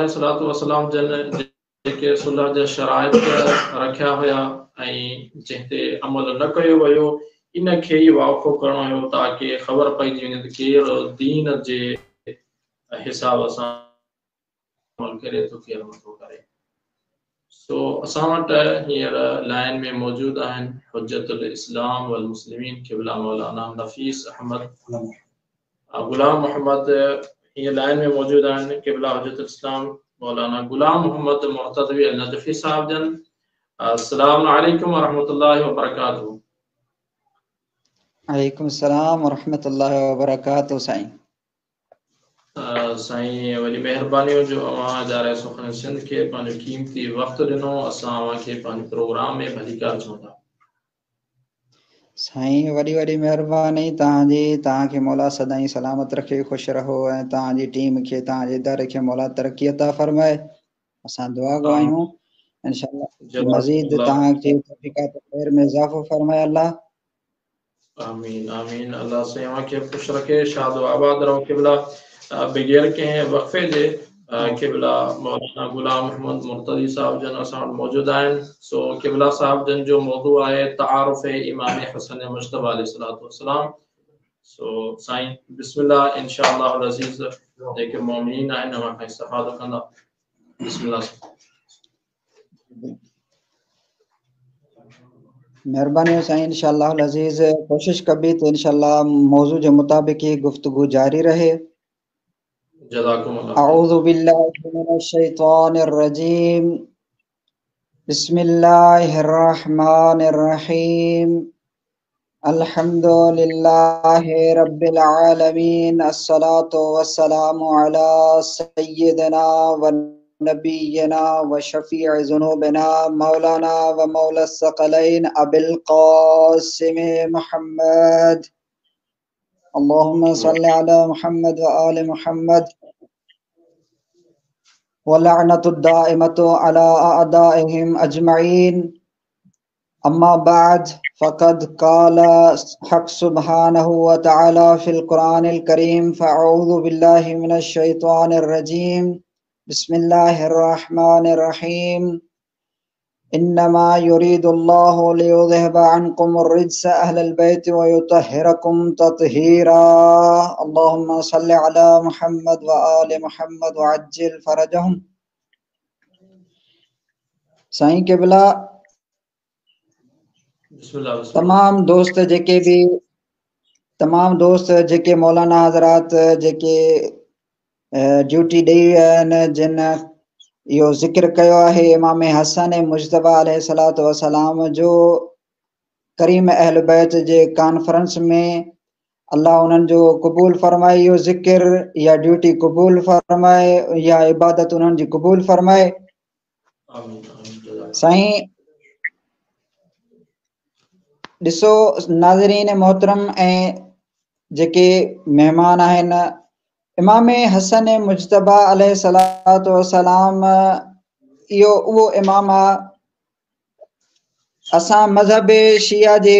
अलैहिस्सलातु वस्सलाम जन जेके सुलह जा शराइत रखिया हुया ऐं जंहिंते अमल न कयो वियो इनखे ई वाक़फ़ो करणो हुयो ताकि ख़बर पइजी वञे त केरु दीन जे हिसाब सां अमल करे थो केरु नथो करे। सो असां वटि हींअर लाइन में मौजूद आहिनि हुज्जतुल इस्लाम वल मुस्लिमीन क़िबला मौलाना नफ़ीस अहमद गुलाम मोहम्मद हींअर लाइन में मौजूद आहिनि क़िबला हुज्जतुल इस्लाम मौलाना गुलाम मोहम्मद मुर्तज़वी अल नजफ़ी साहब जन। अस्सलामु अलैकुम व रहमतुल्लाहि व बरकातहू। अलैकुम सलाम व रहमतुल्लाहि व बरकातहू। साईं वॾी महिरबानी जो अवां इदारे सुखन सिंध खे पंहिंजो क़ीमती वक़्तु ॾिनो असां अवांखे पंहिंजे प्रोग्राम में भलीकार चऊं था। साईं वॾी वॾी महिरबानी तव्हांजी, तव्हांखे मौला सदाईं सलामत रखे, ख़ुशि रहो ऐं तव्हांजी टीम खे तव्हांजे दर खे मौला तरक़ी अता फरमाए। असां दुआ गवायूं इंशाअल्लाह मज़ीद तव्हांखे तौफ़ीक़ात ख़ैर में इज़ाफ़ो फरमाए अल्लाह। आमीन आमीन। अल्लाह से अवांखे ख़ुशि रखे, शाद व आबाद रहो। क़िबला बग़ैर कंहिं वक़फ़े जे क़िबला मौलाना गुलाम मोहम्मद मुर्तज़वी साहब जन असां वटि मौजूद आहिनि। सो क़िबला साहब जन जो मौज़ू आहे तआरुफ़ इमाम हसन मुज्तबा अलैहिस्सलातु वस्सलाम। सो साईं बिस्मिल्लाह इंशाअल्लाह अज़ीज़ जेके मोमिनीन आहिनि अवां खां इस्तिफ़ादो कंदा। बिस्मिल्लाह। मेहरबानी साईं इंशाअल्लाह अज़ीज़ कोशिश कबी तो इंशाअल्लाह मौजू के मुताबिक ही गुफ्तगू जारी रहे। अऊज़ु बिल्लाहि मिनश शैतानिर रजीम। बिस्मिल्लाहिर रहमानिर रहीम। अल्हम्दुलिल्लाहि रब्बिल आलमीन। अस्सलातु वस्सलामु अला सय्यिदिना व नबीना व शफीअ ज़ुनूबिना मौलाना व मौला सकलैन अबिल क़ासिम मुहम्मद। अल्लाहुम्मा सल्लि अला मुहम्मद व आलि मुहम्मद व लअनतु दाइमतु अला अअदाइहिम अजमईन। अम्मा बाद फ़क़द क़ाला हक़ सुब्हानहु व तआला फ़िल क़ुरानिल करीम फ़अऊज़ु बिल्लाहि मिनश शैतानिर रजीम। बिस्मिल्लाहिर रहमानिर रहीम। इन्नमा युरीदुल्लाहु लियुज़हिबा अन्कुमुर रिज्स अहलल बैति व युतहिरकुम तत्हीरा। अल्लाहुम्मा सल्लि अला मुहम्मद व आलि मुहम्मद व अज्जिल फरजहुम। साईं क़िबला तमाम दोस्त जेके मौलाना हज़रात जेके ड्यूटी ॾेई विया आहिनि जिन इहो ज़िक्र कयो आहे इमाम हसन मुज्तबा अलैहिस्सलातु वस्सलाम जो करीम अहल बैत जे कॉन्फ्रेंस में अल्लाह उन्हनि जो क़बूल फरमाए, इहो ज़िक्र या ड्यूटी क़बूल फरमाए या इबादत उन्हनि जी क़बूल फरमाए। साईं ॾिसो नाज़रीन मोहतरम ऐं जेके मेहमान आहिनि, इमाम हसन मुज्तबा अलैहिस्सलातु वस्सलाम इहो उहो इमाम आहे असां मज़हब शिया जे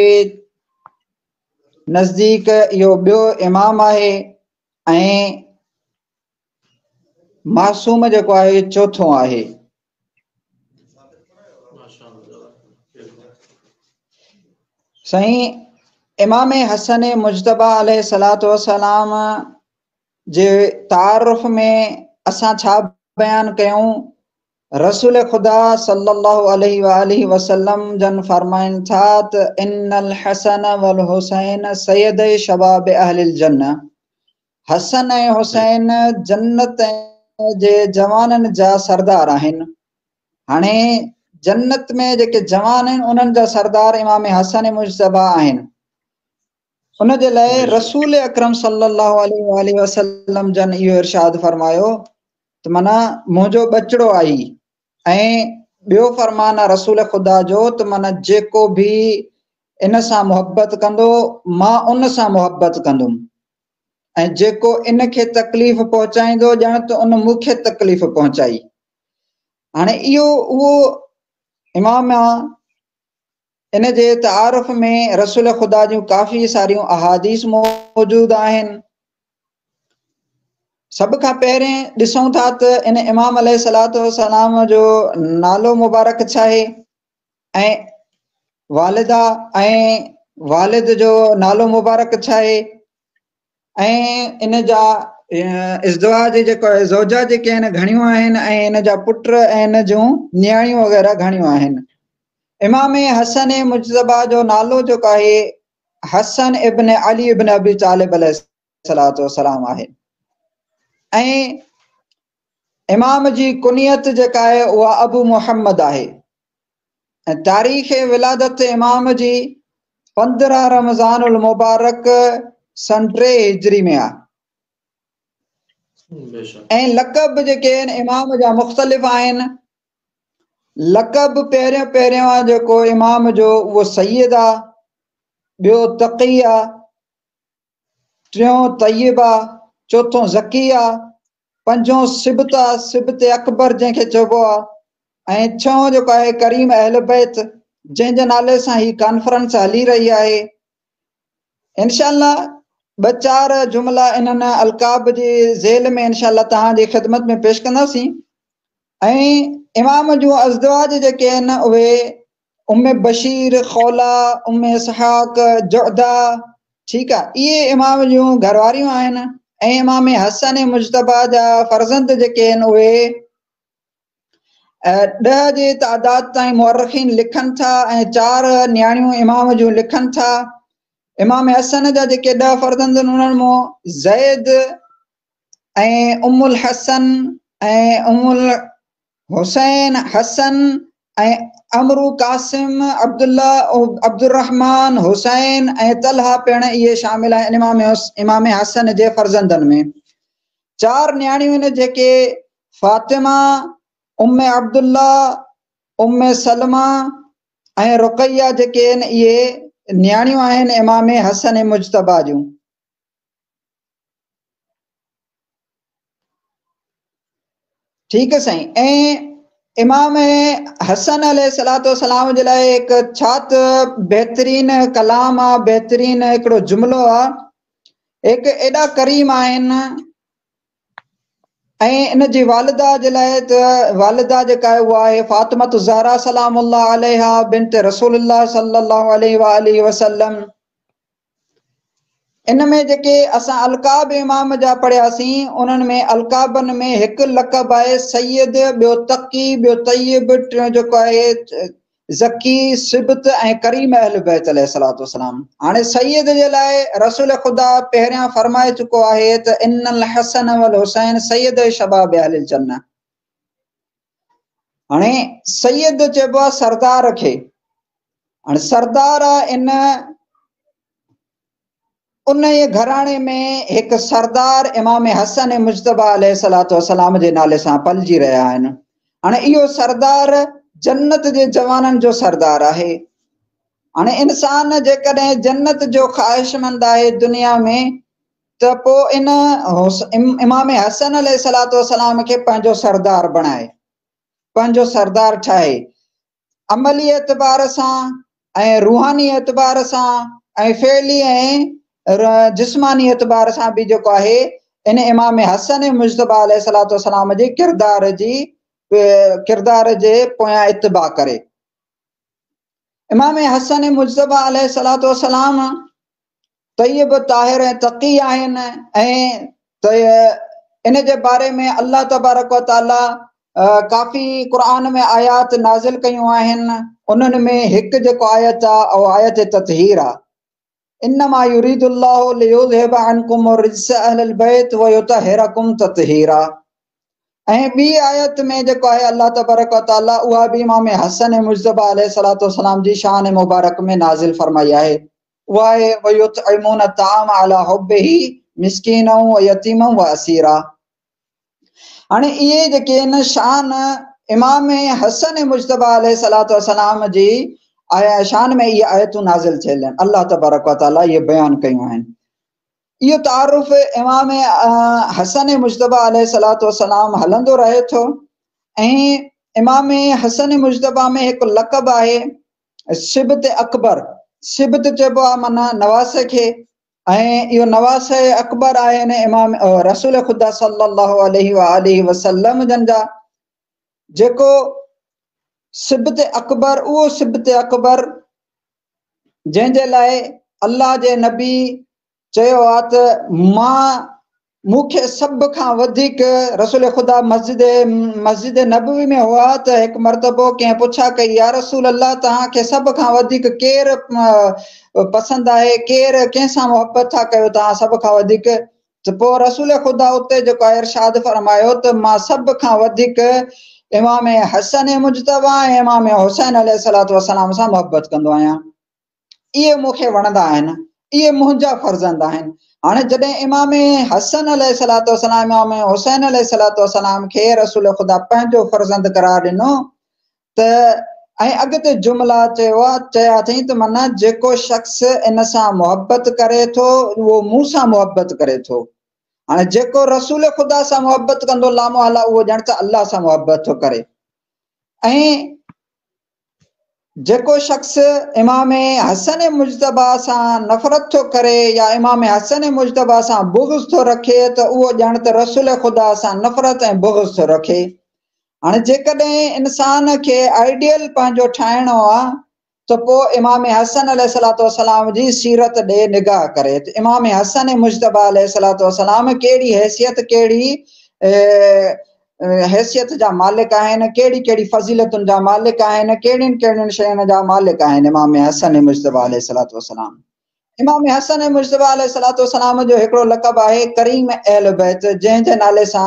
नज़दीक इहो ॿियो इमाम आहे ऐं मासूम जेको आहे चौथों आहे। साईं इमाम हसन मुज्तबा अलैहिस्सलातु वस्सलाम जे तारुफ़ में असां छा बयान कयूं। रसूल खुदा सल्लल्लाहु अलैहि वसल्लम जन फरमाइनि था त इन्नल हसन वल हुसैन सय्यद शबाब अहलिल जन्नह। हसन ऐं हुसैन जन्नत जे जवाननि जा सरदार आहिनि। हाणे जन्नत में जेके जवान आहिनि उन्हनि जा सरदार इमाम हसन मुज्तबा आहिनि। उन जे लाइ रसूल अकरम सल्लल्लाहु अलैहि वसल्लम जन इहो इरशाद फरमायो त माना मुंहिंजो बचड़ो आई ऐं ॿियो फरमान रसूल खुदा जो त माना जेको बि इन सां मोहब्बत कंदो मां उन सां मोहब्बत कंदुमि ऐं जेको इन खे तकलीफ़ पहुचाईंदो ॼण त उन मूंखे तकलीफ़ पहुचाई। हाणे इहो उहो इमाम इन जे तारुफ़ में रसूल खुदा जूं काफ़ी सारियूं अहादीस मौजूद आहिनि। सब खां पहिरें ॾिसूं था त इन इमाम अलैहिस्सलातु वस्सलाम जो नालो मुबारक छा आहे ऐं वालिदा ऐं वालिद जो नालो मुबारक छा आहे ऐं इन जा इज़्दिवाज जेको ज़ौजा जेके आहिनि घणियूं आहिनि ऐं इन जा पुट ऐं इन जूं नियाणियूं वग़ैरह घणियूं आहिनि। इमाम हसन मुजतबा जो नालो जेको आहे हसन इब्न अली इब्न अबी तालिब अलैहिस्सलातु वस्सलाम आहे ऐं इमाम जी कुनियत जेका आहे उहा अबू मुहम्मद आहे ऐं तारीख़ विलादत इमाम जी 15 रमज़ानुल मुबारक सन 3 हिजरी में आहे ऐं लक़ब जेके आहिनि इमाम जा मुख़्तलिफ़ आहिनि। लक़ब पहिरियों जेको इमाम जो उहो सैयद आहे, ॿियो तक़ी आहे, टियों तय्यब आहे, चौथों ज़की आहे, पंजों सिबत आहे, सिबत अकबर जंहिंखे चइबो आहे ऐं छहों जेको आहे करीम अहल बैत जंहिंजे नाले सां ही कॉन्फ्रेंस हली रही आहे। इंशाअल्लाह 2-4 जुमला इन्हनि अलकाब जी ज़ेल में इंशाअल्लाह तव्हांजी ख़िदमत में पेश कंदासीं। ऐं इमाम जूं अज़दवाज जेके आहिनि उहे उम्मे बशीर, खौला, उम्मे इसहाक, जुअदा, ठीकु आहे, इहे इमाम जूं घरवारियूं आहिनि। ऐं इमाम हसन मुजतबा जा फर्ज़ंद जेके आहिनि उहे 10 जे तादाद ताईं मुअर्रिख़ीन लिखनि था ऐं 4 नियाणियूं इमाम जूं लिखनि था। इमाम हसन जा जेके 10 फर्ज़ंद आहिनि उन्हनि मां ज़ैद ऐं उम्मुल हसन ऐं उम्मुल हुसैन हसन ऐं अमरू कासिम अब्दुल्ला अब्दुर्रहमान हुसैन ऐं तलहा पिण इहे शामिल आहिनि इमाम हसन जे फर्ज़ंदनि में। 4 नियाणियूं आहिनि जेके फातिमा, उम्मे अब्दुल्ला, उम्मे सलमा ऐं रुक़ैया जेके आहिनि इहे नियाणियूं आहिनि इमाम हसन मुजतबा जूं। ठीक है साईं। ऐं इमाम हसन अलैहिस्सलातु वस्सलाम जे लाइ हिकु छा त बहितरीन कलाम आहे, बहितरीन हिकिड़ो जुमिलो आहे, हिकु एॾा करीम आहिनि। ऐं इन जी वालिदा जे लाइ त वालिदा जेका आहे उहा आहे फातिमा ज़हरा सलामुल्लाह अलैहा बिन्त रसूलुल्लाह सल्लल्लाहु अलैहि वसल्लम। इन में जेके असां अलकाब इमाम जा पढ़ियासीं उन्हनि में अलकाबनि में हिकु लक़ब आहे सैयद, ॿियो तक़ी, ॿियो तय्यब, टियों जेको आहे ज़की, सिबत ऐं करीम अहल बैत अलैहिस्सलातु वस्सलाम। हाणे सैयद जे लाइ रसूल ख़ुदा पहिरियां फरमाए चुको आहे त इन्नल हसन वल हुसैन सैयद शबाब अहलिल जन्नह। हाणे सैयद चइबो आहे सरदार खे। हाणे सरदार आहे इन उन घराणे में हिकु सरदार इमाम हसन मुजतबा अलैहिस्सलातु वस्सलाम जे नाले सां पलिजी रहिया आहिनि। हाणे इहो सरदार जन्नत जे जवाननि जो सरदार आहे। हाणे इंसान जेकॾहिं जन्नत जो ख़्वाहिशमंद आहे दुनिया में त पोइ इन इमाम हसन अलैहिस्सलातु वस्सलाम खे पंहिंजो सरदार बणाए, पंहिंजो सरदार ठाहे, अमली एतबार सां ऐं रूहानी एतबार सां ऐं फ़ेली ऐं जिस्मानी एतबार सां बि जेको आहे इन इमाम हसन मुजतबा अलैहिस्सलातु वस्सलाम जे किरदार जे पोयां इत्तिबा करे। इमाम हसन मुजतबा अलैहिस्सलातु वस्सलाम तय्यब, ताहिर ऐं तक़ी आहिनि ऐं इन जे बारे में अल्लाह तबारक व तआला काफ़ी क़ुरान में आयात नाज़िल कयूं आहिनि। उन्हनि में हिकु जेको आयत आहे उहो आयत ततहीर आहे। इन्नमा युरीदुल्लाहु लियुज़हिबा अन्कुम रिज्स अहलल बैत व युतहिरकुम ततहीरा। ऐं ॿी आयत में जेको आहे अल्लाह तबारक व तआला उहा बि इमाम हसन मुजतबा अलैहिस्सलातु वस्सलाम जी शान मुबारक में नाज़िल फरमाई आहे। उहा आहे व युतइमून ताम अला हुब्बिही मिस्कीनन व यतीमन व असीरा। हाणे इहे जेके आहिनि शान इमाम हसन मुजतबा अलैहिस्सलातु वस्सलाम जी शान में इहे आयतूं नाज़िल थियल आहिनि। अल्लाह तबारक व तआला इहे बयान कयूं आहिनि। इहो तारुफ़ इमाम हसन मुजतबा अलैहिस्सलातु वस्सलाम हलंदो रहे थो। ऐं इमाम हसन मुजतबा में हिकु लक़ब आहे सिबत अकबर। सिबत चइबो आहे माना नवासे खे ऐं इहो नवासे अकबर आहिनि इमाम रसूल ख़ुदा सल्लल्लाहु अलैहि वसल्लम जन जा। जेको सिबत अकबर, उहो सिबत अकबर जंहिंजे लाइ अल्लाह जे नबी चयो आहे त मूंखे सभ खां वधीक रसूल ख़ुदा मस्जिद नबवी में हुआ त हिकु मरतबो कंहिं पुछा कई, या रसूल अल्लाह तव्हांखे सभ खां वधीक केरु पसंदि आहे, केरु कंहिंसां मुहबत था कयो तव्हां सभ खां वधीक? त पोइ रसूल ख़ुदा उते जेको आहे इरशाद फरमायो त मां सभ खां वधीक इमाम हसन मुजतबा ऐं इमाम हुसैन अलैहिस्सलातु वस्सलाम सां मुहबत कंदो आहियां। इहे मूंखे वणंदा आहिनि, इहे मुंहिंजा फर्ज़ंद आहिनि। हाणे जॾहिं इमाम हसन अलैहिस्सलातु वस्सलाम इमाम हुसैन अलैहिस्सलातु वस्सलाम खे रसूल ख़ुदा पंहिंजो फर्ज़ंद करार ॾिनो त ऐं अॻिते जुमला चया अथई त माना जेको शख़्स इन सां मुहबत करे थो उहो मूं सां मुहबत करे थो। हाणे जेको रसूल ख़ुदा सां मुहबत कंदो लामो अला, उहो ॼण त अल्लाह सां मुहबत थो करे। ऐं जेको शख़्स इमाम हसन मुजतबा सां नफ़रत थो करे या इमाम हसन मुजतबा सां बुग़्ज़ थो रखे त उहो ॼण त रसूल ख़ुदा सां नफ़रत ऐं बुग़्ज़ थो रखे। हाणे जेकॾहिं इंसान खे आइडियल पंहिंजो ठाहिणो आहे त पोइ इमाम हसन अलैहिस्सलातु वस्सलाम जी सीरत ॾे निगाह करे। त इमाम हसन मुजतबा अलैहिस्सलातु वस्सलाम कहिड़ी हैसियत, कहिड़ी हैसियत जा मालिक आहिनि, कहिड़ी कहिड़ी फज़ीलतुनि जा मालिक आहिनि, कहिड़ियुनि कहिड़ियुनि शयुनि जा मालिक आहिनि इमाम हसन मुजतबा अलैहिस्सलातु वस्सलाम। इमाम हसन मुजतबा अलैहिस्सलातु वस्सलाम जो हिकिड़ो लक़ब आहे करीम अहल बैत, जंहिंजे नाले सां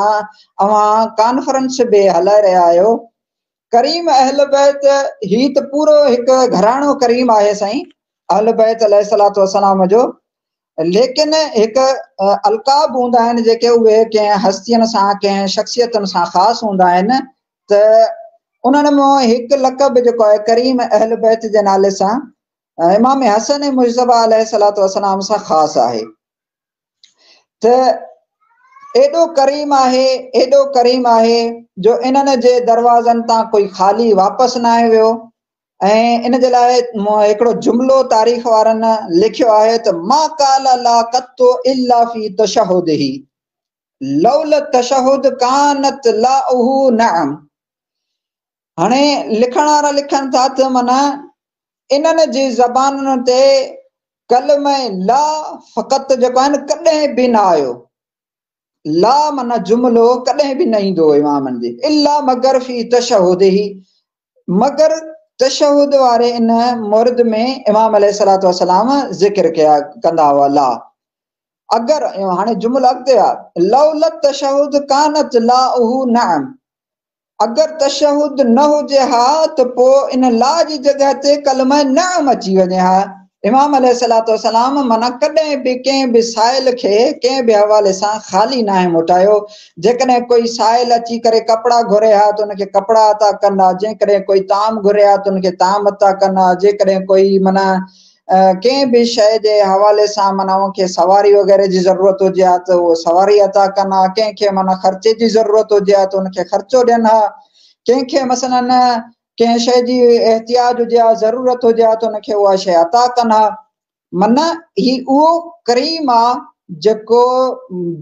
अवां कॉन्फ्रेंस बि हलाए रहिया आहियो। करीम अहल बैत ही त पूरो हिकु घराणो करीम आहे साईं अहल बैत अलैहिस्सलातु वस्सलाम जो, लेकिन हिकु अलकाब हूंदा आहिनि जेके उहे कंहिं हस्तियुनि सां, कंहिं शख़्सियतुनि सां ख़ासि हूंदा आहिनि। त उन्हनि मां हिकु लक़ब जेको आहे करीम अहल बैत जे नाले सां इमाम हसन मुजतबा अलैहिस्सलातु वस्सलाम सां ख़ासि आहे। त एॾो करीम आहे, एॾो करीम आहे जो इन्हनि जे दरवाज़नि तां कोई ख़ाली वापसि न आहे वियो। ऐं इन जे लाइ हिकिड़ो जुमिलो तारीख़ वारनि लिखियो आहे त मा काल ला कत्तु इल्ला फी तशहुदिही लौल तशहुद कानत लाउहु नअम। हाणे लिखण वारा लिखनि था त माना इन्हनि जी ज़बानुनि ते कलमे ला फ़क़त जेको आहे न कॾहिं बि न आयो। ला माना जुमिलो कॾहिं बि न ईंदो इमामनि जे, इल्ला मगर फी तशहुदिही, मगर तशहुद वारे इन मुर्द में इमाम अलैहिस्सलातु वस्सलाम ज़िक्र कंदा हुआ ला। अगर हाणे जुमिलो अॻिते आहे लौल तशहुद कानत लाउहु नअम, अगर तशहुद न हुजे हा त पोइ इन ला जी जॻह ते कलमा नअम अची वञे हा। इमाम अलैहिस्सलातु वस्सलाम माना कॾहिं बि कंहिं बि साइल खे कंहिं बि हवाले सां ख़ाली न आहे मोटायो। जेकॾहिं कोई साइल अची करे कपिड़ा घुरे हा त उनखे कपिड़ा अता कंदा, जेकॾहिं कोई ताम घुरे हा त उनखे ताम अता कंदा, जेकॾहिं कोई माना कंहिं बि शइ जे हवाले सां माना उनखे सवारी वग़ैरह जी ज़रूरत हुजे हा त उहो सवारी अता कंदा, कंहिंखे माना ख़र्चे जी ज़रूरत हुजे हा त उनखे ख़र्चो ॾियनि हा, कंहिंखे मसलन कंहिं शइ जी एहतियाज हुजे हा, ज़रूरत हुजे हा त उनखे उहा शइ अता कनि हा। माना ही उहो करीम आहे जेको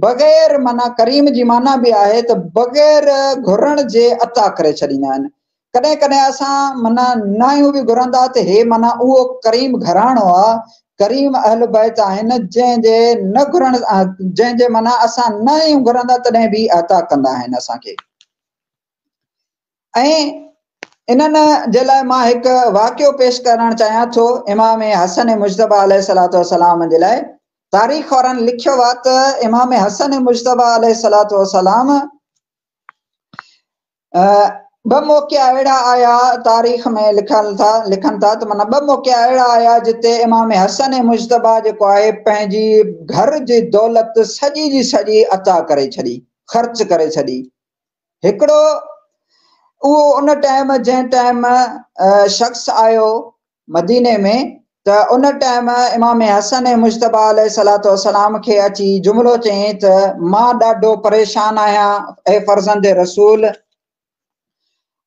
बग़ैर माना करीम जी माना बि आहे त बग़ैर घुरण जे अता करे छॾींदा आहिनि। कॾहिं कॾहिं असां माना न आहियूं बि घुरंदा त हे माना उहो करीम घराणो आहे, करीम अहल बैत आहिनि जंहिंजे न घुरण जंहिंजे माना असां न आहियूं घुरंदा तॾहिं बि अता कंदा आहिनि असांखे। ऐं इन्हनि जे लाइ मां हिकु वाक़ियो पेश करणु चाहियां थो इमाम हसन मुजतबा अलैहिस्सलातु वस्सलाम जे लाइ। तारीख़ वारनि लिखियो आहे त इमाम हसन मुजतबा अलैहिस्सलातु वस्सलाम ॿ मौक़िया अहिड़ा आया तारीख़ में लिखनि था त माना ॿ मौक़िया अहिड़ा आया जिते इमाम हसन मुजतबा जेको आहे पंहिंजी घर जी दौलत सॼी जी सॼी अता करे छॾी, ख़र्च करे छॾी। हिकिड़ो उहो उन टाइम जंहिं टाइम शख़्स आयो मदीने में त उन टाइम इमाम हसन मुजतबा अलैहिस्सलातु वस्सलाम खे अची जुमिलो चई त मां ॾाढो परेशान आहियां ऐं फर्ज़ंद रसूल,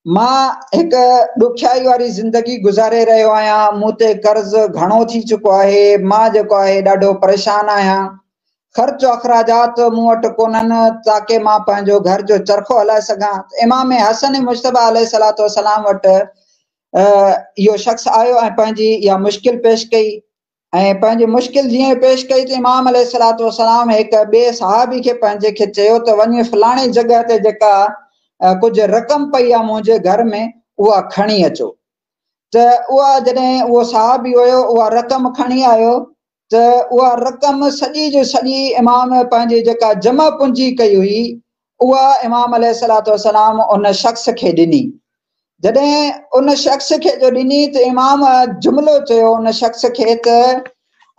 मां हिक ॾुखियाई वारी ज़िंदगी गुज़ारे रहियो आहियां, मूं ते कर्ज़ घणो थी चुको आहे, मां जेको आहे ॾाढो परेशान आहियां, ख़र्च अखराजात मूं वटि कोन्हनि ताकी मां पंहिंजो घर जो चरखो हलाए सघां। इमाम हसन मुजतबा अलैहिस्सलातु वस्सलाम वटि इहो शख़्स आयो ऐं पंहिंजी इहा मुश्किल पेश कई ऐं पंहिंजी मुश्किल जीअं पेश कई त इमाम अलैहिस्सलातु वस्सलाम हिक ॿिए सहाबी खे पंहिंजे खे चयो त वञी फलाणी जॻह ते जेका कुझु रक़म पई आहे मुंहिंजे घर में उहा खणी अचो। त उहा जॾहिं उहो सहाबी हुयो उहा रक़म खणी आयो त उहा रक़म सॼी जो सॼी इमाम पंहिंजी जेका जमा पूंजी कई हुई उहा इमाम अलैहिस्सलातु वस्सलाम उन शख़्स खे ॾिनी। जॾहिं उन शख़्स खे जो ॾिनी त इमाम जुमिलो चयो उन शख़्स खे त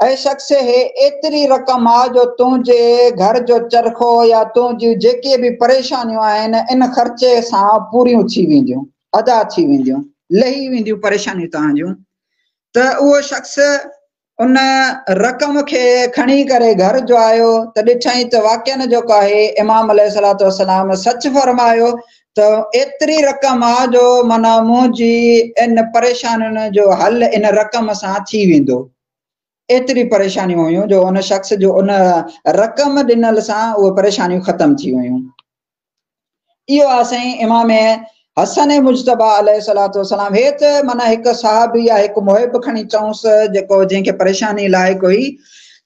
ऐं शख़्स हे एतिरी रक़म आहे जो तुंहिंजे घर जो चरखो या तुंहिंजियूं जेके बि परेशानियूं आहिनि इन ख़र्चे सां पूरियूं थी वेंदियूं, अदा थी वेंदियूं, लही वेंदियूं परेशानियूं तव्हांजूं। त उहो शख़्स उन रक़म खे खणी करे घर जो आयो त ॾिठई त वाक़ई जेको आहे इमाम अलैहिस्सलातु वस्सलाम सच फरमायो त एतिरी रक़म आहे जो माना मुंहिंजी इन परेशानियुनि जो हल इन रक़म सां थी वेंदो। एतिरी परेशानियूं हुयूं जो उन शख़्स जो उन रक़म ॾिनल सां उहे परेशानियूं ख़तम थी वियूं। इहो आहे साईं इमाम हसन मुजतबा अलैहिस्सलातु वस्सलाम। हे त माना हिकु सहाबी या हिकु मुहिब खणी चऊंसि जेको जंहिंखे परेशानी लाइक़ु हुई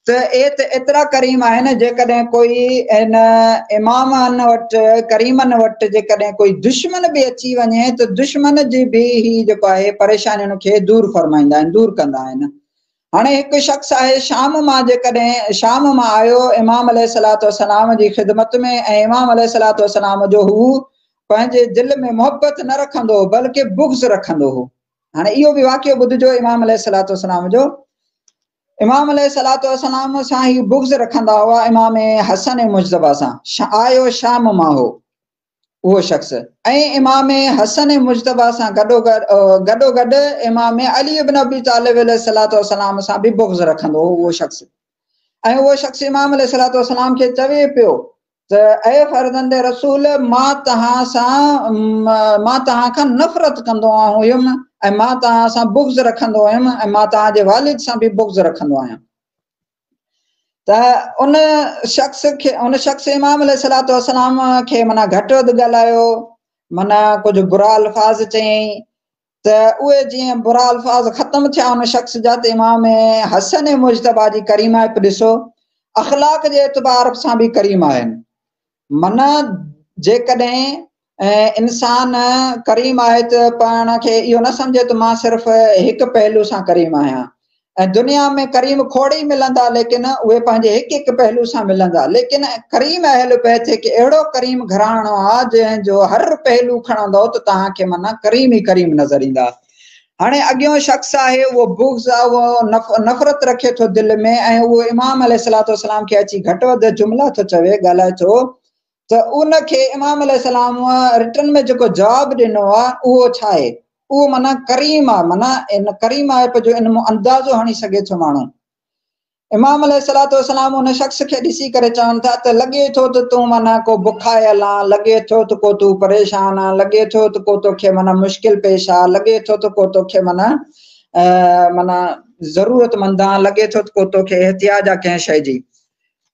त एतिरा करीम आहिनि जेकॾहिं कोई इन इमामनि वटि करीमनि वटि जेकॾहिं कोई दुश्मन बि अची वञे त दुश्मन जी बि ही जेको आहे परेशानियुनि खे दूरि फरमाईंदा आहिनि, दूरि कंदा आहिनि। हाणे हिकु शख़्स आहे शाम मां जेकॾहिं शाम मां आयो इमाम अलैहिस्सलातु वस्सलाम जी ख़िदमत में ऐं इमाम अलैहिस्सलातु वस्सलाम जो हू पंहिंजे दिलि में मोहबत न रखंदो हो बल्कि बुग़्ज़ रखंदो हो। हाणे इहो बि वाक़ियो ॿुधिजो इमाम अलैहिस्सलातु वस्सलाम जो। इमाम अलैहिस्सलातु वस्सलाम सां ही बुग़्ज़ रखंदा हुआ इमाम हसन मुजतबा सां। आयो शाम मां हो उहो शख़्स ऐं इमाम हसन मुजतबा सां गॾो इमाम अली इब्न अबी तालिब अलैहिस्सलातु वस्सलाम सां बि बुग़्ज़ रखंदो हो उहो शख़्स। ऐं उहो शख़्स इमाम अलैहिस्सलातु वस्सलाम खे चवे पियो त ऐ फ़र्ज़ंदे रसूल मां तव्हां खां नफ़रत कंदो हुयुमि ऐं मां तव्हां सां बुग़्ज़ रखंदो हुयुमि ऐं मां तव्हांजे वालिद सां बि बुग़्ज़ रखंदो आहियां। त उन शख़्स इमाम अलैहिस्सलातु वस्सलाम खे माना घटि वधि ॻाल्हायो, माना कुझु बुरा अल्फाज़ चयईं त उहे जीअं बुरा अल्फाज़ ख़तम थिया उन शख़्स जा त इमाम हसन मुजतबा जी करीमा बि ॾिसो अख़लाक जे एतबार सां बि करीमा आहिनि। माना जेकॾहिं इंसान करीम आहे त पाण खे इहो न सम्झे त मां सिर्फ़ु हिकु पहलू सां करीम आहियां ऐं दुनिया में करीम खोड़ ई मिलंदा लेकिन उहे पंहिंजे हिकु हिकु पहलू सां मिलंदा, लेकिन करीम अहल बैत हिकु अहिड़ो करीम घराणो आहे जंहिंजो हर पहलू खणंदो त तव्हांखे माना करीम ई करीम नज़र ईंदा। हाणे अॻियों शख़्स आहे उहो बुग़्ज़ आहे, उहो नफ़रत रखे थो दिलि में ऐं उहो इमाम अलैहिस्सलातु वस्सलाम खे अची घटि वधि जुमिला थो चवे, ॻाल्हाए थो त उनखे इमाम अलैहिस्सलाम रिटर्न में जेको जवाबु ॾिनो आहे उहो छा आहे, उहो माना करीम आहे। माना इन करीम आहे जो इन अंदाज़ो हणी सघे थो माण्हू। इमाम अलैहिस्सलातु वस्सलाम उन शख़्स खे ॾिसी करे चवनि था त लॻे थो त तूं माना को बुखायल आहे, लॻे थो त को तूं परेशान आहे, लॻे थो त को तोखे माना मुश्किल पेश आहे, लॻे थो त को तोखे माना ज़रूरतमंद आहे, लॻे थो त को तोखे एहतियाज आहे कंहिं शइ जी।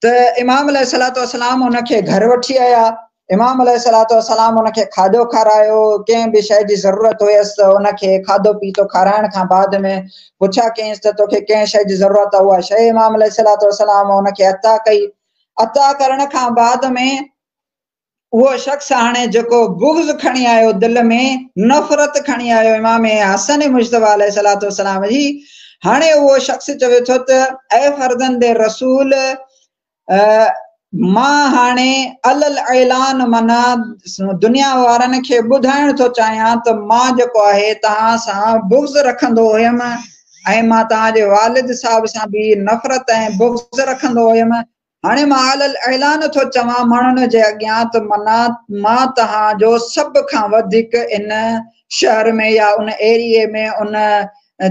त इमाम अलैहिस्सलातु वस्सलाम उनखे घर वठी आया। इमाम अलैहिस्सलातु वस्सलाम उनखे खाधो खारायो, कंहिं बि शइ जी ज़रूरत हुयसि त उनखे खाधो पीतो खाराइण खां बाद में पुछा कयसि त तोखे कंहिं शइ जी ज़रूरत आहे, उहा शइ इमाम अलैहिस्सलातु वस्सलाम उनखे अता कई। अता करण खां बाद में उहो शख़्स हाणे जेको बुग़्ज़ खणी आयो दिलि में, नफ़रत खणी आयो इमाम हसन मुजतबा अलैहिस्सलातु वस्सलाम जी, हाणे उहो शख़्स चवे थो त ऐ फ़र्ज़ंदे रसूल मां हाणे अलल ऐलान माना दुनिया वारनि खे ॿुधाइण थो चाहियां त मां जेको आहे तव्हां सां बुग़्ज़ रखंदो हुयमि ऐं मां तव्हांजे वालिद साहिब सां बि नफ़रत ऐं बुग़्ज़ रखंदो हुयमि। हाणे मां अलल ऐलान थो चवां माण्हुनि जे अॻियां त माना मां तव्हांजो सभ खां वधीक इन शहर में या उन एरिए में उन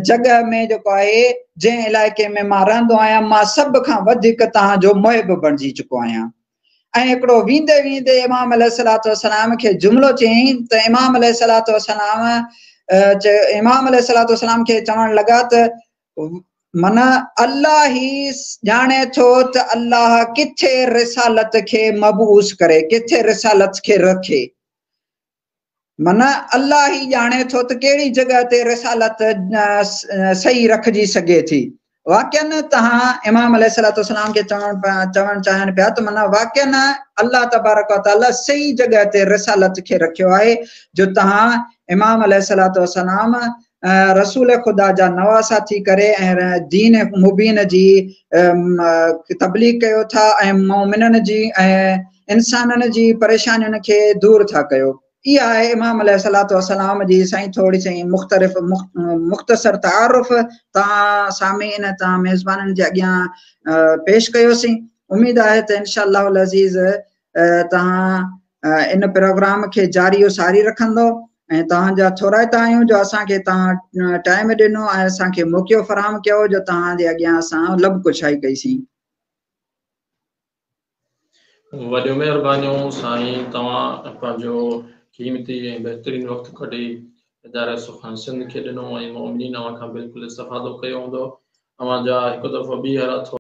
जॻह में जेको आहे जंहिं इलाइक़े में मां रहंदो आहियां मां सभ खां वधीक तव्हांजो मुहिब बणिजी चुको आहियां। ऐं हिकिड़ो वींदे वींदे इमाम अलैहिस्सलातु वस्सलाम खे जुमिलो चयईं त इमाम अलैहिस्सलातु वस्सलाम इमाम अलैहिस्सलातु वस्सलाम खे चवण लॻा त माना अल्लाह ही ॼाणे थो त अल्लाह किथे रिसालत खे मबूस करे, किथे रिसालत खे रखे। माना अल्लाह ही ॼाणे थो त कहिड़ी जॻह ते रिसालत सही रखजी सघे थी। वाक़िअन तव्हां इमाम अलैहिस्सलातु वस्सलाम खे चवण चाहिनि पिया त माना वाक़िअन अल्लाह तबारक व तआला सही जॻह ते रिसालत खे रखियो आहे जो तव्हां इमाम अलैहिस्सलातु वस्सलाम रसूल खुदा जा नवासा थी करे ऐं दीन मुबीन जी तबलीग कयो था ऐं मोमिननि जी ऐं इंसाननि जी परेशानियुनि खे दूर था कयो। इहा आहे इमाम अलैहिस्सलातु वस्सलाम जी साईं थोड़ी सी मुख़्तसर तारुफ़ तव्हां सामीन तव्हां मेज़बाननि जे अॻियां पेश कयोसीं। उम्मीद आहे त इंशाअल्लाह अज़ीज़ तव्हां इन प्रोग्राम खे जारी सारी रखंदो ऐं तव्हांजा थोराइता आहियूं जो असांखे तव्हां टाइम ॾिनो ऐं असांखे मौक़ो फराहम कयो जो तव्हांजे अॻियां असां लब कुशाई कईसीं। वॾियूं महिरबानियूं साईं, तव्हां पंहिंजो क़ीमती ऐं बहितरीन वक़्तु कढी इदारे सुखान सिंध खे ॾिनो ऐं मोमिनीन खां बिल्कुलु इस्तफ़ादो कयो हूंदो। तव्हांजा हिकु दफ़ो ॿीहर